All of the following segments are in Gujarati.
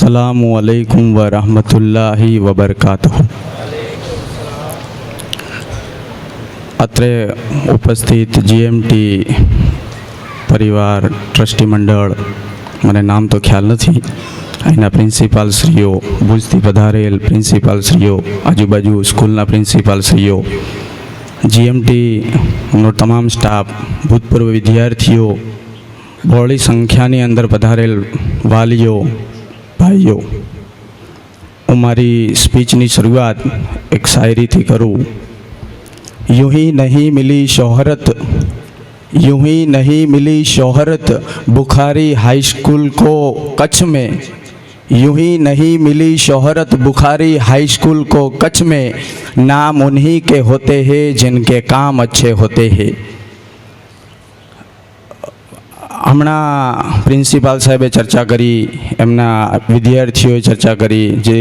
अस्सलामु अलैकुम व रहमतुल्लाहि व बरकातुहु। अत्रे उपस्थित जीएमटी परिवार ट्रस्टी मंडल, મને નામ તો ખ્યાલ નથી, અહીંના પ્રિન્સિપાલ શ્રીઓ, ભુજથી પધારેલ પ્રિન્સિપાલ શ્રીઓ, આજુબાજુ સ્કૂલના પ્રિન્સિપાલ શ્રીઓ, જીએમટીનો તમામ સ્ટાફ, ભૂતપૂર્વ વિદ્યાર્થીઓ, બહોળી સંખ્યાની અંદર પધારેલ વાલીઓ, ભાઈઓ, હું મારી સ્પીચની શરૂઆત એક શાયરીથી કરું। यूं ही नहीं मिली शोहरत, यूं ही नहीं मिली शोहरत बुखारी हाई स्कूल को कच्छ में, यूं ही नहीं मिली शोहरत बुखारी हाई स्कूल को कच्छ में, नाम उन्हीं के होते हैं जिनके काम अच्छे होते हैं। हमणा प्रिंसिपाल साहेबे चर्चा करी, एमना विद्यार्थीओए चर्चा करी, जे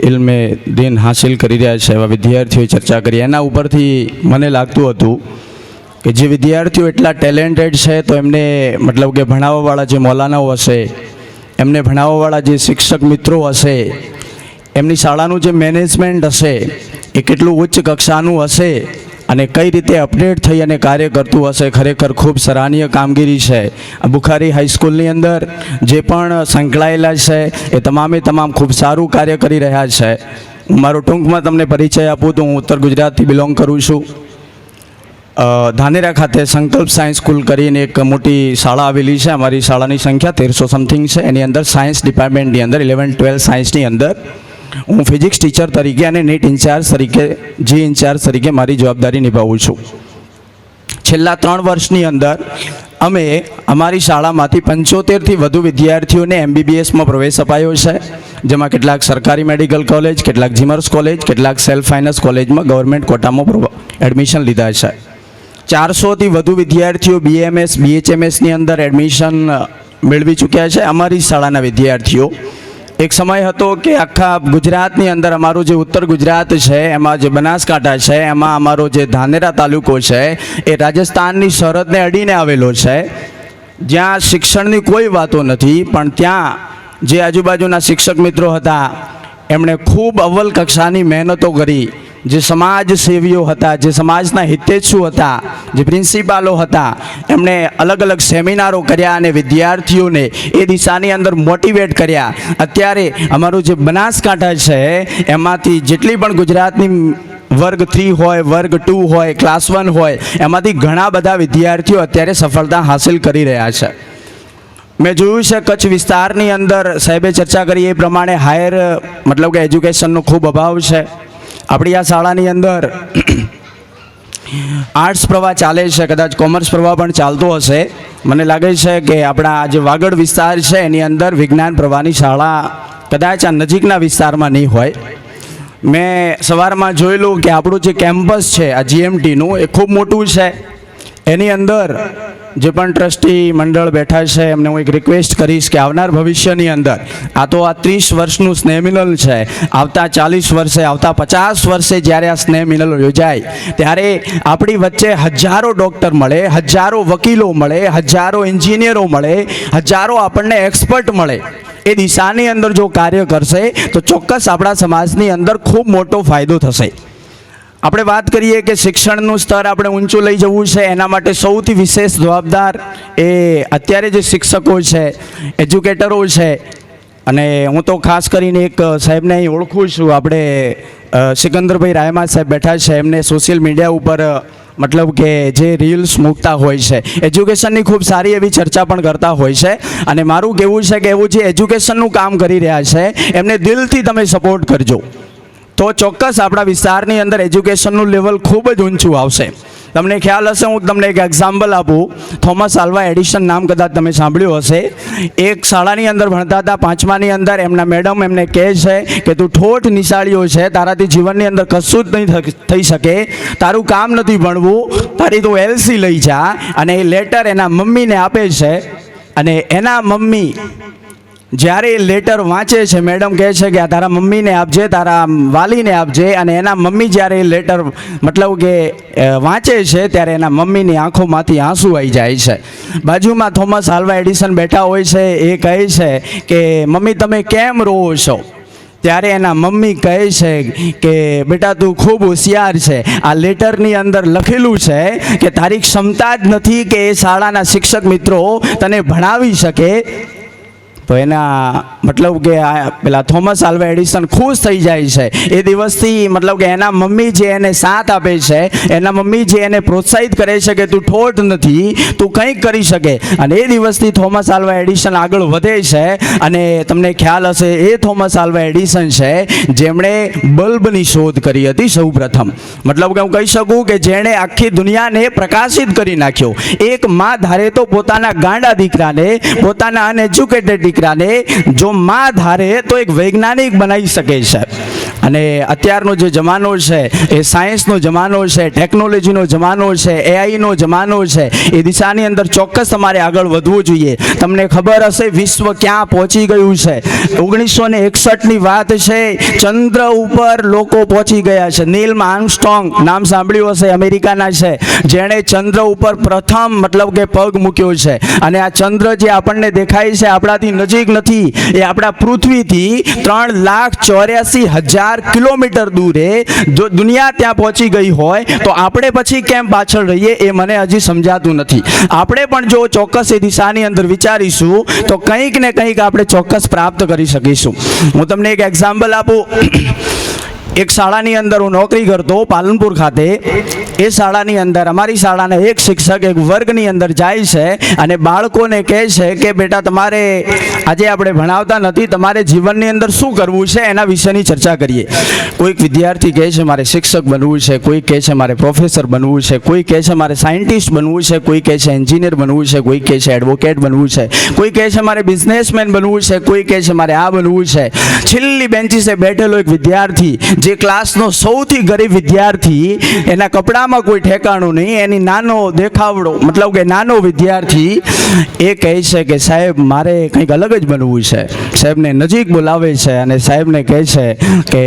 इल्मे दिन हासिल करी रह्या छे एवा विद्यार्थीओए चर्चा करी। एना उपरथी मने लागतुं हतुं कि जे विद्यार्थीओ एटला टेलेन्टेड छे तो एमने मतलब के भणाववावाळा जे मौलानाओ हशे, एमने भणाववावाळा जे शिक्षक मित्रों हशे, एमनी शाळानुं जे मेनेजमेंट हशे ए केटલું ઉચ્ચ કક્ષાનું હશે અને કઈ રીતે અપડેટ થઈ અને કાર્ય કરતું હશે, ખરેખર ખૂબ સરાહનીય કામગીરી છે। આ બુખારી હાઈસ્કૂલની અંદર જે પણ સંકળાયેલા છે એ તમામે તમામ ખૂબ સારું કાર્ય કરી રહ્યા છે। મારો ટૂંકમાં તમને પરિચય આપું તો હું ઉત્તર ગુજરાતથી બિલોંગ કરું છું। ધાનેરા ખાતે સંકલ્પ સાયન્સ સ્કૂલ કરીને એક મોટી શાળા આવેલી છે। અમારી શાળાની સંખ્યા 1300 સમથિંગ છે। એની અંદર સાયન્સ ડિપાર્ટમેન્ટની અંદર 11-12 સાયન્સની અંદર હું ફિઝિક્સ ટીચર તરીકે અને નીટ ઇન્ચાર્જ તરીકે, જી ઇન્ચાર્જ તરીકે મારી જવાબદારી નિભાવું છું। છેલ્લા 3 વર્ષની અંદર અમે અમારી શાળામાંથી 75થી વધુ વિદ્યાર્થીઓને એમબીબીએસમાં પ્રવેશ અપાયો છે, જેમાં કેટલાક સરકારી મેડિકલ કોલેજ, કેટલાક જીમર્સ કોલેજ, કેટલાક સેલ્ફ ફાઇનાન્સ કોલેજમાં ગવર્મેન્ટ કોટામાં એડમિશન લીધા છે। 400થી વધુ વિદ્યાર્થીઓ બીએમએસ, બીએચએમએસની અંદર એડમિશન મેળવી ચૂક્યા છે અમારી શાળાના વિદ્યાર્થીઓ। एक समय હતો કે આખા ગુજરાતની અંદર અમારું જે ઉત્તર ગુજરાત છે, એમાં જે બનાસકાંઠા છે, એમાં અમારો જે ધાનેરા તાલુકો છે એ રાજસ્થાનની સરહદને અડીને આવેલો છે, જ્યાં શિક્ષણની કોઈ વાતો નથી, પણ ત્યાં જે આજુબાજુના શિક્ષક મિત્રો હતા એમણે ખૂબ અવ્વલ કક્ષાની મહેનતો કરી। જે સમાજ સેવીઓ હતા, જે સમાજના હિતેચ્છુ હતા, જે પ્રિન્સિપાલો હતા, એમણે અલગ અલગ સેમિનારો કર્યા અને વિદ્યાર્થીઓને એ દિશાની અંદર મોટિવેટ કર્યા। અત્યારે અમારું જે બનાસકાંઠા છે એમાંથી જેટલી પણ ગુજરાતની વર્ગ 3 હોય, વર્ગ 2 હોય, ક્લાસ 1 હોય, એમાંથી ઘણા બધા વિદ્યાર્થીઓ અત્યારે સફળતા હાસિલ કરી રહ્યા છે। મેં જોયું છે કચ્છ વિસ્તારની અંદર સાહેબે ચર્ચા કરી એ પ્રમાણે હાયર મતલબ કે એજ્યુકેશનનો ખૂબ અભાવ છે। આપણી આ શાળાની અંદર આર્ટ્સ પ્રવાહ ચાલે છે, કદાચ કોમર્સ પ્રવાહ પણ ચાલતો હશે। મને લાગે છે કે આપણા જે વાગડ વિસ્તાર છે એની અંદર વિજ્ઞાન પ્રવાહની શાળા કદાચ આ નજીકના વિસ્તારમાં નહીં હોય। મેં સવારમાં જોયેલું કે આપણું જે કેમ્પસ છે આ જીએમટીનું એ ખૂબ મોટું છે। એની અંદર જે પણ ટ્રસ્ટી મંડળ બેઠા છે એમને હું એક રિક્વેસ્ટ કરીશ કે આવનાર ભવિષ્યની અંદર આ તો આ 30 વર્ષનું સ્નેહ મિલન છે, આવતા 40 વર્ષે, આવતા 50 વર્ષે જ્યારે આ સ્નેહ મિલન યોજાય ત્યારે આપણી વચ્ચે હજારો ડૉક્ટર મળે, હજારો વકીલો મળે, હજારો એન્જિનિયરો મળે, હજારો આપણને એક્સપર્ટ મળે। એ દિશાની અંદર જો કાર્ય કરશે તો ચોક્કસ આપણા સમાજની અંદર ખૂબ મોટો ફાયદો થશે। આપણે વાત કરીએ કે શિક્ષણનું સ્તર આપણે ઊંચું લઈ જવું છે, એના માટે સૌથી વિશેષ જવાબદાર એ અત્યારે જે શિક્ષકો છે, એજ્યુકેટરો છે। અને હું તો ખાસ કરીને એક સાહેબને અહીં ઓળખું છું, આપણે સિકંદરભાઈ રાયમા સાહેબ બેઠા છે, એમને સોશિયલ મીડિયા ઉપર મતલબ કે જે રીલ્સ મૂકતા હોય છે, એજ્યુકેશનની ખૂબ સારી એવી ચર્ચા પણ કરતા હોય છે। અને મારું કહેવું છે કે એવું જે એજ્યુકેશનનું કામ કરી રહ્યા છે એમને દિલથી તમે સપોર્ટ કરજો, તો ચોક્કસ આપણા વિસ્તારની અંદર એજ્યુકેશનનું લેવલ ખૂબ જ ઊંચું આવશે। તમને ખ્યાલ હશે, હું તમને એક એક્ઝામ્પલ આપું। થોમસ આલ્વા એડિશન નામ કદાચ તમે સાંભળ્યું હશે। એક શાળાની અંદર ભણતા હતા, 5માની અંદર એમના મેડમ એમને કહે છે કે તું ઠોઠ નિશાળીઓ છે, તારાથી જીવનની અંદર કશું જ નહીં થઈ શકે, તારું કામ નથી ભણવું, તારી તું એલસી લઈ જા। અને એ લેટર એના મમ્મીને આપે છે અને એના મમ્મી જ્યારે એ લેટર વાંચે છે, મેડમ કહે છે કે આ તારા મમ્મીને આપજે, તારા વાલીને આપજે, અને એના મમ્મી જ્યારે એ લેટર મતલબ કે વાંચે છે ત્યારે એના મમ્મીની આંખોમાંથી આંસુ આવી જાય છે. બાજુમાં થોમસ આલ્વા એડિસન બેઠા હોય છે, એ કહે છે કે મમ્મી તમે કેમ રોવો છો? ત્યારે એના મમ્મી કહે છે કે બેટા તું ખૂબ હોશિયાર છે, આ લેટરની અંદર લખેલું છે કે તારી ક્ષમતા જ નથી કે એ શાળાના શિક્ષક મિત્રો તને ભણાવી શકે. તો એના મતલબ કે પેલા થોમસ આલ્વા એડિસન ખુશ થઈ જાય છે. એ દિવસથી મતલબ કે એના મમ્મી જે એને સાથ આપે છે, એના મમ્મી જે એને પ્રોત્સાહિત કરે છે કે તું ઠોઠ નથી, તું કંઈક કરી શકે, અને એ દિવસથી થોમસ આલ્વા એડિસન આગળ વધે છે. અને તમને ખ્યાલ હશે એ થોમસ આલ્વા એડિસન છે જેમણે બલ્બની શોધ કરી હતી સૌ પ્રથમ. મતલબ કે હું કહી શકું કે જેણે આખી દુનિયાને પ્રકાશિત કરી નાખ્યો. એક માં ધારે તો પોતાના ગાંડા દીકરાને, પોતાના અનએજ્યુકેટેડ દીકરાને જો માં ધારે તો એક વૈજ્ઞાનિક બનાવી શકે છે. અને અત્યારનો જે જમાનો છે એ સાયન્સનો જમાનો છે, ટેકનોલોજીનો જમાનો છે, એઆઈનો જમાનો છે. એ દિશાની અંદર ચોક્કસ તમારે આગળ વધવું જોઈએ. તમને ખબર હશે વિશ્વ ક્યાં પહોંચી ગયું છે. 1961ની વાત છે, ચંદ્ર ઉપર લોકો પહોંચી ગયા છે. નીલ આર્મસ્ટ્રોંગ નામ સાંભળ્યું હશે, અમેરિકાના છે, જેણે ચંદ્ર ઉપર પ્રથમ મતલબ કે પગ મૂક્યો છે. અને આ ચંદ્ર જે આપણને દેખાય છે આપણાથી નજીક નથી, એ આપણા પૃથ્વીથી 3,84,000 કિલોમીટર દૂરે જો દુનિયા ત્યાં પહોંચી ગઈ હોય તો આપણે પછી કેમ પાછળ રહીએ એ મને હજી સમજાતું નથી. આપણે પણ જો ચોક્કસ એ દિશાની અંદર વિચારીશું તો કંઈક ને કંઈક આપણે ચોક્કસ પ્રાપ્ત કરી શકીશું. હું તમને એક એક્ઝામ્પલ આપું. એક શાળાની અંદર હું નોકરી કરતો પાલનપુર ખાતે. એ શાળાની અંદર અમારી શાળાના એક શિક્ષક એક વર્ગની અંદર જાય છે અને બાળકોને કહે છે કે બેટા તમારે આજે આપણે ભણાવતા નથી, તમારે જીવનની અંદર શું કરવું છે એના વિશેની ચર્ચા કરીએ. કોઈક વિદ્યાર્થી કહે છે મારે શિક્ષક બનવું છે, કોઈ કહે છે મારે પ્રોફેસર બનવું છે, કોઈ કહે છે મારે સાયન્ટિસ્ટ બનવું છે, કોઈ કહે છે એન્જિનિયર બનવું છે, કોઈ કહે છે એડવોકેટ બનવું છે, કોઈ કહે છે મારે બિઝનેસમેન બનવું છે, કોઈ કહે છે મારે આ બનવું છે. છેલ્લી બેન્ચીસે બેઠેલો એક વિદ્યાર્થી, જે ક્લાસનો સૌથી ગરીબ વિદ્યાર્થી, એના કપડામાં કોઈ ઠેકાણું નહીં, એની નાનો દેખાવડો મતલબ કે નાનો વિદ્યાર્થી, એ કહે છે કે સાહેબ મારે કંઈક અલગ જ બનવું છે. સાહેબને નજીક બોલાવે છે અને સાહેબને કહે છે કે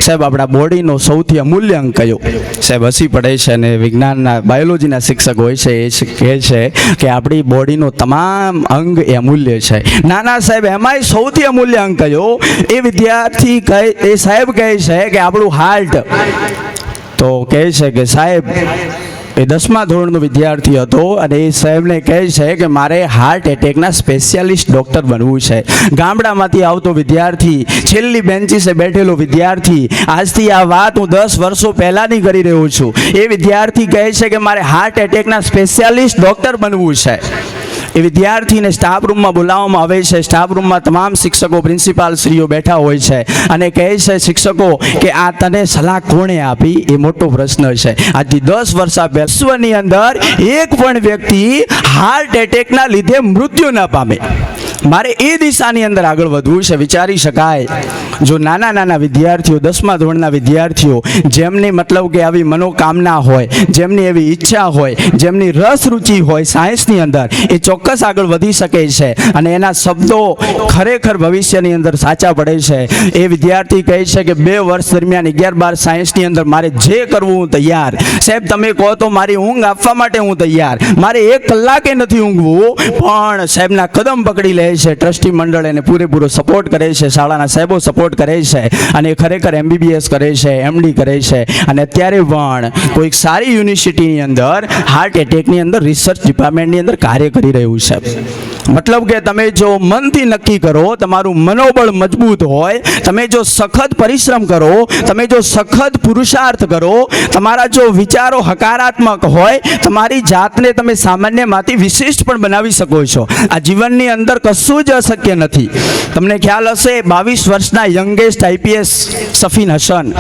સાહેબ આપણા બોડીનો સૌથી અમૂલ્ય અંગ કયો? સાહેબ હસી પડે છે અને વિજ્ઞાનના બાયોલોજીના શિક્ષક હોય છે એ કહે છે કે આપણી બોડીનો તમામ અંગ એ અમૂલ્ય છે. નાના સાહેબ એમાંય સૌથી અમૂલ્ય અંગ કયો? એ વિદ્યાર્થી કહે, એ સાહેબ કહે છે કે આપણું હાર્ટ. તો કહે છે કે સાહેબ, એ 10મા ધોરણનો વિદ્યાર્થી હતો અને એ સાહેબને કહે છે કે મારે હાર્ટ એટેકના સ્પેશિયાલિસ્ટ ડૉક્ટર બનવું છે. ગામડામાંથી આવતો વિદ્યાર્થી, છેલ્લી બેન્ચીસે બેઠેલો વિદ્યાર્થી, આજથી આ વાત હું 10 વર્ષો પહેલાંની કરી રહ્યો છું. એ વિદ્યાર્થી કહે છે કે મારે હાર્ટ એટેકના સ્પેશિયાલિસ્ટ ડૉક્ટર બનવું છે. એ વિદ્યાર્થીને સ્ટાફ રૂમમાં બોલાવવામાં આવે છે. સ્ટાફ રૂમમાં તમામ શિક્ષકો, પ્રિન્સિપાલ શ્રીઓ બેઠા હોય છે અને કહે છે શિક્ષકો કે આ તને સલાહ કોણે આપી? એ મોટો પ્રશ્ન છે. આજથી 10 વર્ષ પહેલા વિશ્વની અંદર એક પણ વ્યક્તિ હાર્ટ એટેકના લીધે મૃત્યુ ન પામે. મારે એ દિશાની અંદર આગળ વધવું છે. વિચારી શકાય જો નાના નાના વિદ્યાર્થીઓ, 10મા ધોરણના વિદ્યાર્થીઓ, જેમની મતલબ કે આવી મનોકામના હોય, જેમની એવી ઈચ્છા હોય, જેમની રસ રુચિ હોય સાયન્સની અંદર, એ ચોક્કસ આગળ વધી શકે છે અને એના શબ્દો ખરેખર ભવિષ્યની અંદર સાચા પડે છે. એ વિદ્યાર્થી કહે છે કે 2 વર્ષ દરમિયાન 11-12 સાયન્સની અંદર મારે જે કરવું હું તૈયાર. સાહેબ તમે કહો તો મારી ઊંઘ આપવા માટે હું તૈયાર. મારે 1 કલાકે નથી ઊંઘવું, પણ સાહેબના કદમ પકડી લે છે. ટ્રસ્ટી મંડળ એને પૂરેપૂરો સપોર્ટ કરે છે, શાળાના સાહેબો સપોર્ટ કરે છે અને ખરેખર MBBS કરે છે, MD કરે છે અને અત્યારે પણ કોઈક સારી યુનિવર્સિટીની અંદર હાર્ટ એટેકની અંદર રિસર્ચ ડિપાર્ટમેન્ટની અંદર કાર્ય કરી રહ્યું છે. મતલબ કે તમે જો મનથી નક્કી કરો, તમારું મનોબળ મજબૂત હોય, તમે જો સખત પરિશ્રમ કરો, તમે જો સખત પુરુષાર્થ કરો, તમારા જો વિચારો હકારાત્મક હોય, તમારી જાતને તમે સામાન્યમાંથી વિશિષ્ટ પણ બનાવી શકો છો. આ જીવનની અંદર કશું જ અશક્ય નથી. તમને ખ્યાલ હશે 22 વર્ષના યંગેસ્ટ IPS સફીન હસન,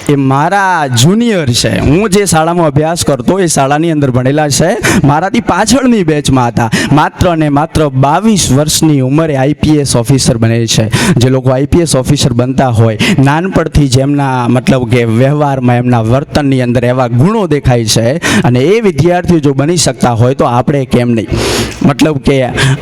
એ મારા જુનિયર છે. હું જે શાળામાં અભ્યાસ કરતો એ શાળાની અંદર ભણેલા છે, મારાથી પાછળની બેચમાં હતા. માત્ર ને માત્ર 22 વર્ષની ઉંમરે IPS ઓફિસર બને છે. જે લોકો IPS ઓફિસર બનતા હોય, નાનપણથી જ એમના મતલબ કે વ્યવહારમાં, એમના વર્તનની અંદર એવા ગુણો દેખાય છે અને એ વિદ્યાર્થીઓ જો બની શકતા હોય તો આપણે કેમ નહીં? મતલબ કે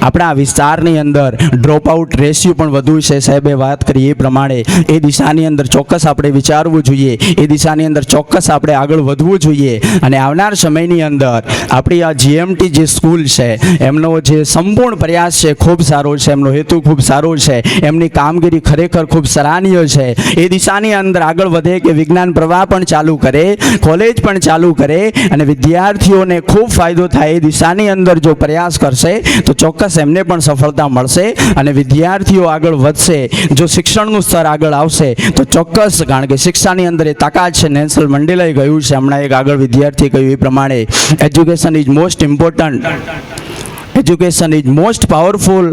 આપણા વિસ્તારની અંદર ડ્રોપ આઉટ રેશિયો પણ વધુ છે. સાહેબે વાત કરી એ પ્રમાણે એ દિશાની અંદર ચોક્કસ આપણે વિચારવું જોઈએ, એ દિશાની અંદર ચોક્કસ આપણે આગળ વધવું જોઈએ. અને આવનાર સમયની અંદર આપણી આ GMT જે સ્કૂલ છે એમનો જે સંપૂર્ણ પ્રયાસ છે ખૂબ સારો છે, એમનો હેતુ ખૂબ સારો છે, એમની કામગીરી ખરેખર ખૂબ સરાહનીય છે. એ દિશાની અંદર આગળ વધે કે વિજ્ઞાન પ્રવાહ પણ ચાલુ કરે, કોલેજ પણ ચાલુ કરે અને વિદ્યાર્થીઓને ખૂબ ફાયદો થાય એ દિશાની અંદર જો પ્રયાસ કરશે તો ચોક્કસ એમને પણ સફળતા મળશે અને વિદ્યાર્થીઓ આગળ વધશે. જો શિક્ષણનું સ્તર આગળ આવશે તો ચોક્કસ, કારણ કે શિક્ષાની અંદર એ તાકાત છે. નેલ્સન મંડેલાએ કહ્યું છે, હમણાં એક આગળ વિદ્યાર્થીએ કહ્યું એ પ્રમાણે, education is most important, education is most powerful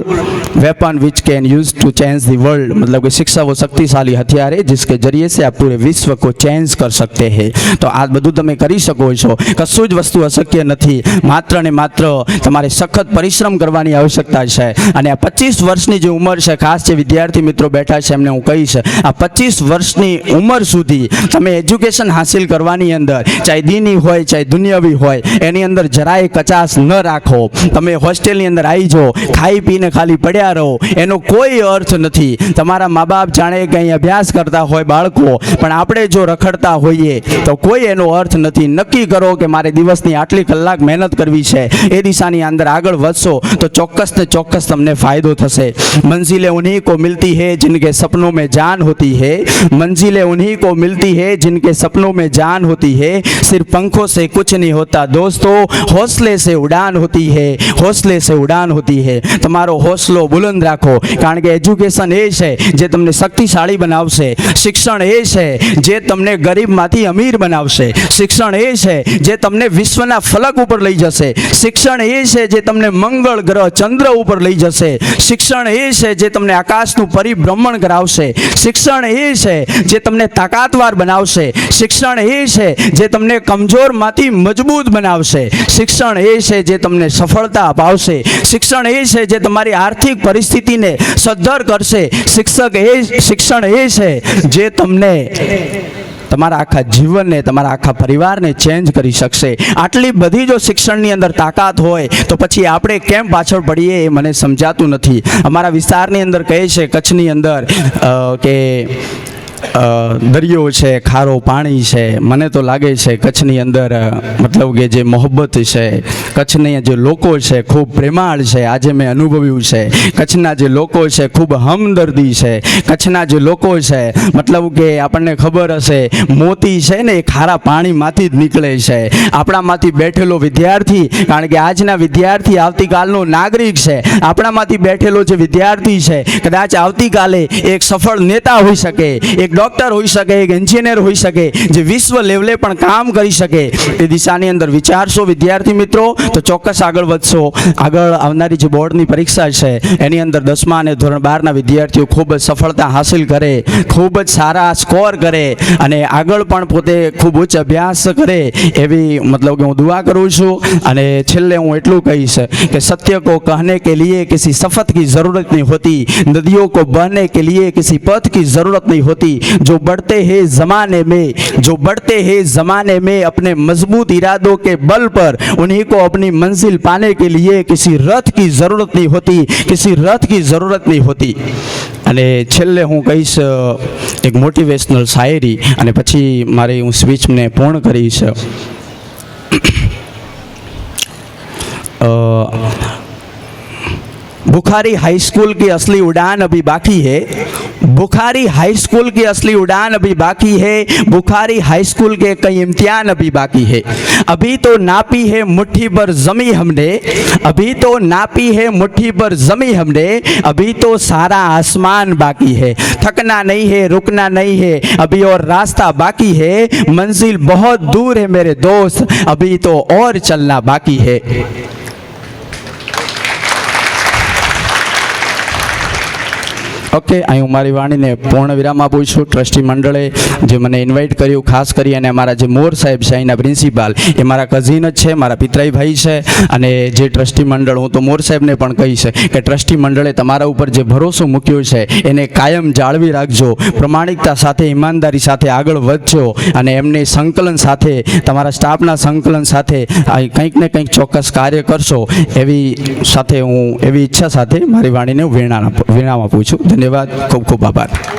weapon which can use to change the world. मतलब कि शिक्षा वो शक्तिशाली हथियार है जिसके जरिए से आप पूरे विश्व को चेंज कर सकते हैं. तो आ બધું તમે કરી શકો છો. કશું જ વસ્તુ અશક્ય નથી. માત્ર ને માત્ર તમારે સખત પરિશ્રમ કરવાની આવશ્યકતા છે. અને આ 25 વર્ષની જે ઉંમર છે, ખાસ જે વિદ્યાર્થી મિત્રો બેઠા છે એમને હું કહીશ, આ 25 વર્ષની ઉંમર સુધી તમે એજ્યુકેશન હાસિલ કરવાની અંદર, ચાહે દીની હોય ચાહે દુનિયાવી હોય, એની અંદર જરાય કચાશ ન રાખો. તમે હોસ્ટેલની અંદર આવી જાઓ, ખાઈ પીને ખાલી પડ્યા રહો, એનો કોઈ અર્થ નથી. તમારા મા બાપ જાણે કે અહીં અભ્યાસ કરતા હોય બાળકો, પણ આપણે જો રખડતા હોઈએ તો કોઈ એનો અર્થ નથી. નક્કી કરો કે મારે દિવસની આટલી કલાક મહેનત કરવી છે, એ દિશાની અંદર આગળ વધશો તો ચોક્કસ ને ચોક્કસ તમને ફાયદો થશે. મંजिलें उन्हीं को मिलती है जिनके सपनों में जान होती है, मंजिलें उन्हीं को मिलती है जिनके सपनों में जान होती है, सिर्फ पंखों से कुछ नहीं होता दोस्तों, हौसले से उड़ान होती है, हौसले से उड़ान होती है. તમારો હોસલો બુલંદ રાખો, કારણ કે એજ્યુકેશન એ છે જે તમને શક્તિશાળી બનાવશે. શિક્ષણ એ છે જે તમને ગરીબમાંથી અમીર બનાવશે. શિક્ષણ એ છે જે તમને વિશ્વના ફલક ઉપર લઈ જશે. શિક્ષણ એ છે જે તમને મંગળ ગ્રહ ચંદ્ર ઉપર લઈ જશે. શિક્ષણ એ છે જે તમને આકાશનું પરિભ્રમણ કરાવશે. શિક્ષણ એ છે જે તમને તાકાતવાર બનાવશે. શિક્ષણ એ છે જે તમને કમજોરમાંથી મજબૂત બનાવશે. શિક્ષણ એ છે જે તમને સફળતા અપાવશે. શિક્ષણ એ છે જે તમારી આર્થિક પરિસ્થિતિને સદ્ધર કરશે. શિક્ષણ એ છે જે તમને તમારા આખા જીવનને, તમારા આખા પરિવારને ચેન્જ કરી શકશે. આટલી બધી જો શિક્ષણની અંદર તાકાત હોય તો પછી આપણે કેમ પાછળ પડીએ એ મને સમજાતું નથી. અમારા વિસ્તારની અંદર કહે છે, કચ્છની અંદર કે દરિયો છે, ખારો પાણી છે. મને તો લાગે છે કચ્છની અંદર મતલબ કે જે મોહબ્બત છે, કચ્છના જે લોકો છે ખૂબ પ્રેમાળ છે. આજે મેં અનુભવ્યું છે કચ્છના જે લોકો છે ખૂબ હમદર્દી છે. કચ્છના જે લોકો છે મતલબ કે આપણને ખબર હશે, મોતી છે ને એ ખારા પાણીમાંથી જ નીકળે છે. આપણામાંથી બેઠેલો વિદ્યાર્થી, કારણ કે આજના વિદ્યાર્થી આવતીકાલનો નાગરિક છે. આપણામાંથી બેઠેલો જે વિદ્યાર્થી છે કદાચ આવતીકાલે એક સફળ નેતા હોઈ શકે, એક ડૉક્ટર હોઈ શકે, એક એન્જિનિયર હોઈ શકે, જે વિશ્વ લેવલે પણ કામ કરી શકે. એ દિશાની અંદર વિચારશો વિદ્યાર્થી મિત્રો તો ચોક્કસ આગળ વધશો. આગળ આવનારી જે બોર્ડની પરીક્ષા છે એની અંદર 10મા અને ધોરણ 12ના વિદ્યાર્થીઓ ખૂબ જ સફળતા હાસિલ કરે, ખૂબ જ સારા સ્કોર કરે અને આગળ પણ પોતે ખૂબ ઉચ્ચ અભ્યાસ કરે એવી મતલબ કે હું દુઆ કરું છું. અને છેલ્લે હું એટલું કહીશ કે સત્ય को कहने के लिए किसी शपथ की ज़रूरत नहीं होती, नदियों को बहने के लिए किसी पथ की ज़रूरत नहीं होती, जो बढ़ते हैं ज़माने में, जो बढ़ते हैं ज़माने में अपने मजबूत इरादों के बल पर, उन्हीं को अपनी मंजिल पाने के लिए किसी रथ की ज़रूरत नहीं होती, किसी रथ की ज़रूरत नहीं होती. અને છેલ્લે હું કહીશ એક મોટિવેશનલ શાયરી અને પછી મારી હું સ્પીચને પૂર્ણ કરીશ. बुखारी हाई स्कूल की असली उड़ान अभी बाकी है, बुखारी हाई स्कूल की असली उड़ान अभी बाकी है, बुखारी हाई स्कूल के कई इम्तिहान अभी बाकी है. अभी तो नापी है मुट्ठी पर ज़मी हमने, अभी तो नापी है मुट्ठी पर ज़मी हमने, अभी तो सारा आसमान बाकी है. थकना नहीं है, रुकना नहीं है, अभी और रास्ता बाकी है, मंजिल बहुत दूर है मेरे दोस्त, अभी तो और चलना बाकी है. ઓકે, અહીં હું મારી વાણીને પૂર્ણ વિરામ આપું છું. ટ્રસ્ટી મંડળે જે મને ઇન્વાઇટ કર્યું, ખાસ કરી અને અમારા જે મોર સાહેબ છે અહીંના પ્રિન્સિપાલ, એ મારા કઝિન જ છે, મારા પિતરાઈ ભાઈ છે. અને જે ટ્રસ્ટી મંડળ, હું તો મોર સાહેબને પણ કહીશ કે ટ્રસ્ટી મંડળે તમારા ઉપર જે ભરોસો મૂક્યો છે એને કાયમ જાળવી રાખજો, પ્રમાણિકતા સાથે, ઈમાનદારી સાથે આગળ વધજો અને એમની સંકલન સાથે, તમારા સ્ટાફના સંકલન સાથે કંઈક ને કંઈક ચોક્કસ કાર્ય કરશો એવી ઈચ્છા સાથે મારી વાણીને વિરામ આપું છું. ધન્યવાદ, ખૂબ ખૂબ આભાર.